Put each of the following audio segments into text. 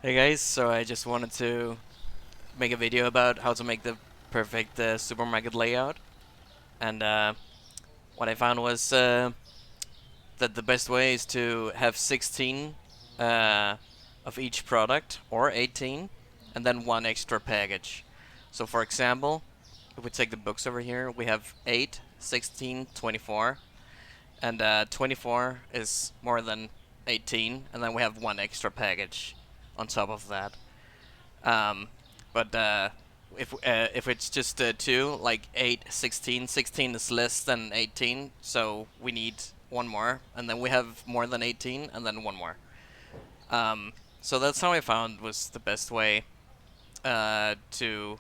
Hey guys, so I just wanted to make a video about how to make the perfect supermarket layout. And what I found was that the best way is to have 16 uh, of each product, or 18, and then one extra package. So for example, if we take the books over here, we have 8, 16, 24, and 24 is more than 18, and then we have one extra package on top of that. Um, but if it's just two, like 8, 16, 16 is less than 18, so we need one more, and then we have more than 18, and then one more. So that's how I found was the best way to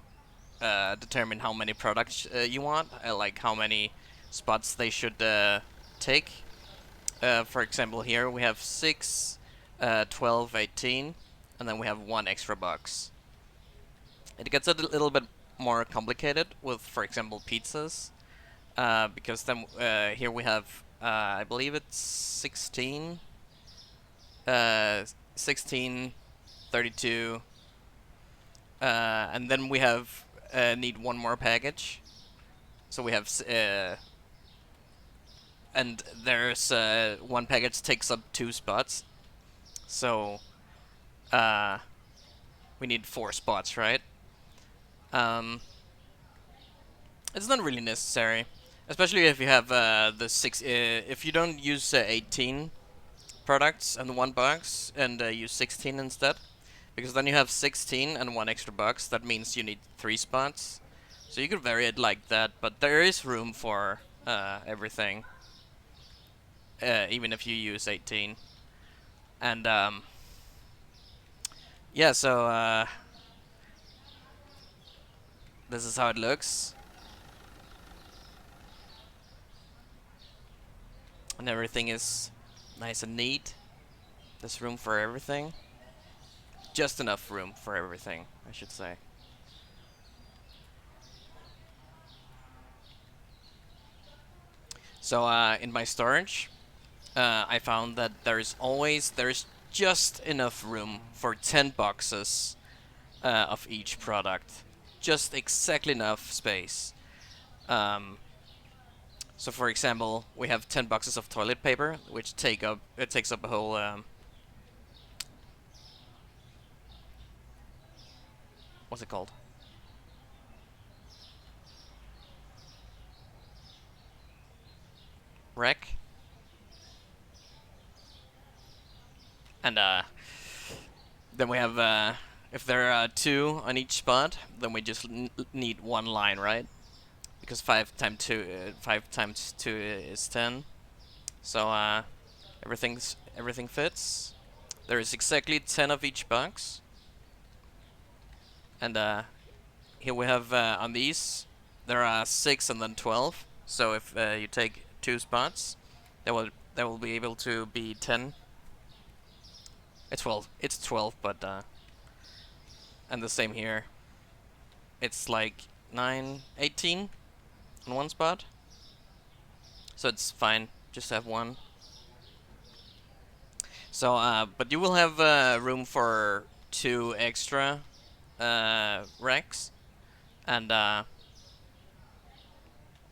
determine how many products you want, like how many spots they should take. For example, here we have 6, 12, 18, and then we have one extra box. It gets a little bit more complicated with, for example, pizzas, because then here we have, I believe it's 16, uh, 16, 32, and then we have need one more package. So we have, and there's one package takes up 2 spots. So uh, we need 4 spots, right? Um, It's not really necessary, especially if you have the six. If you don't use 18 products and one box and use 16 instead, because then you have 16 and one extra box. That means you need 3 spots. So you could vary it like that, but there is room for everything, even if you use 18. And yeah, so this is how it looks, and everything is nice and neat. There's room for everything. Just enough room for everything, I should say. So in my storage, I found that there's just enough room for 10 boxes of each product, just exactly enough space. Um, so for example, we have 10 boxes of toilet paper, which takes up a whole what's it called? Rack. And then we have if there are 2 on each spot, then we just need one line, right? Because 5 times 2 is 10. So everything fits. There is exactly 10 of each box, and here we have on these there are 6 and then 12. So if you take 2 spots, that will be able to be 10. It's 12. It's 12, but and the same here. It's like 9, 18 on one spot. So it's fine. Just have one. So, but you will have room for 2 extra racks, and I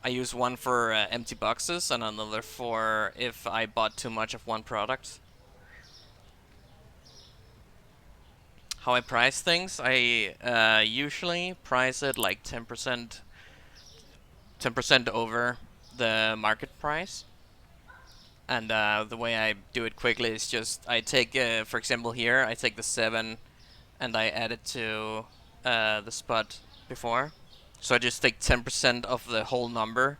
use one for empty boxes and another for if I bought too much of one product. How I price things, I usually price it like 10% over the market price. And the way I do it quickly is just I take, for example, here I take the 7 and I add it to the spot before. So I just take 10% of the whole number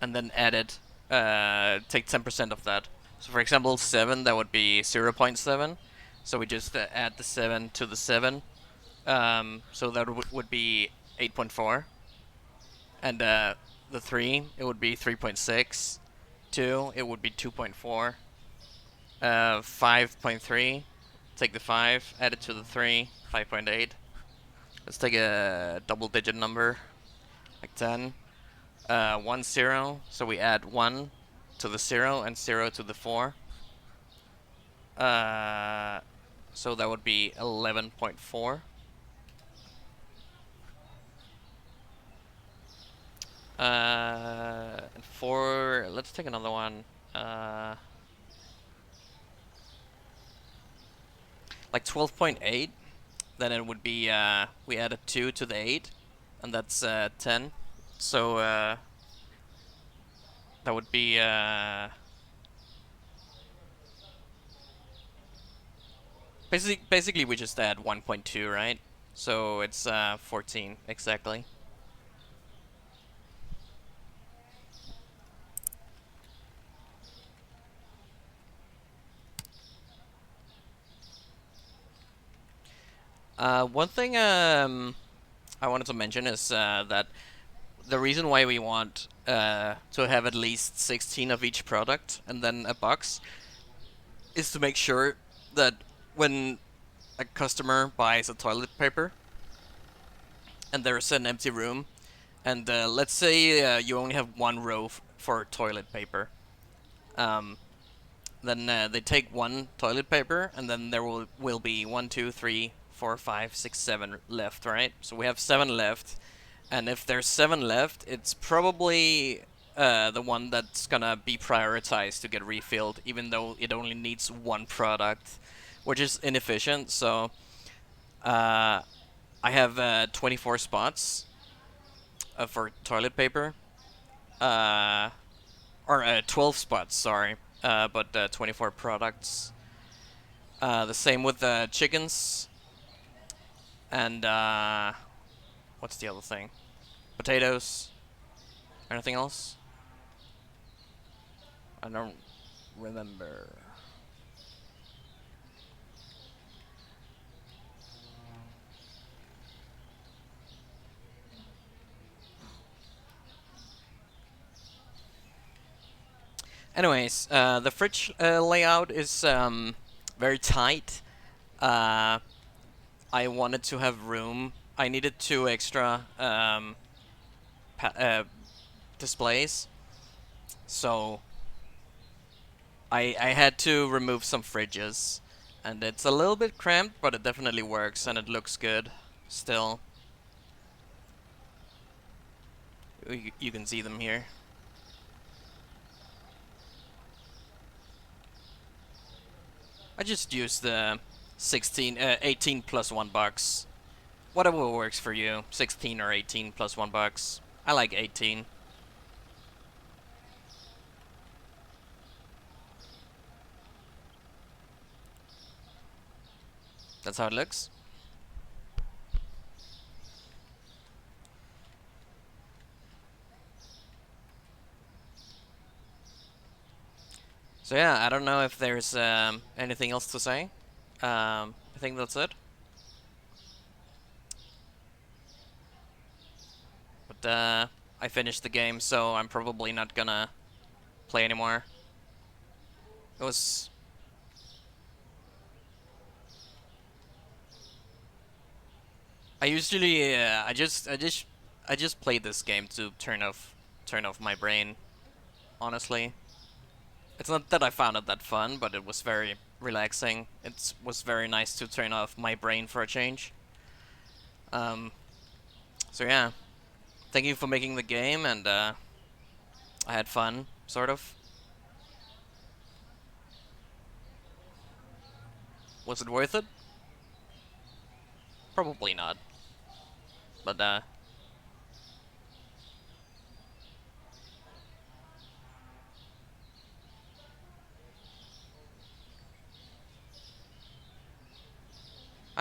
and then add it, take 10% of that. So for example, 7, that would be 0.7. So we just add the 7 to the 7. So that would be 8.4. And the 3, it would be 3.6. 2, it would be 2.4. 5.3, take the 5, add it to the 3, 5.8. Let's take a double digit number, like 10. 1, 0, so we add 1 to the 0 and 0 to the 4. Uh, So that would be 11.4. For let's take another one. Like 12.8. Then it would be we add a 2 to the 8, and that's 10. So that would be basically we just add 1.2, right? So it's 14 exactly. One thing I wanted to mention is that the reason why we want to have at least 16 of each product and then a box is to make sure that when a customer buys a toilet paper and there's an empty room, and let's say you only have one row for toilet paper, um, then they take one toilet paper, and then there will be 1, 2, 3, 4, 5, 6, 7 left, right? So we have 7 left, and if there's 7 left, it's probably the one that's gonna be prioritized to get refilled, even though it only needs one product, which is inefficient. So I have 24 spots for toilet paper, uh, or 12 spots, sorry, but 24 products. The same with the chickens, and what's the other thing? Potatoes. Anything else? I don't remember. Anyways, the fridge layout is very tight. Uh, I wanted to have room. I needed 2 extra displays, so I had to remove some fridges, and it's a little bit cramped, but it definitely works and it looks good. Still, you can see them here. I just used the 18 plus $1. Whatever works for you, 16 or 18 plus $1. I like 18. That's how it looks. So yeah, I don't know if there's anything else to say. I think that's it. But I finished the game, so I'm probably not gonna play anymore. It was. I usually I just played this game to turn off my brain. Honestly, it's not that I found it that fun, but it was very relaxing. It was very nice to turn off my brain for a change. Um, so yeah, thank you for making the game, and I had fun, sort of. Was it worth it? Probably not, but I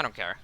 don't care.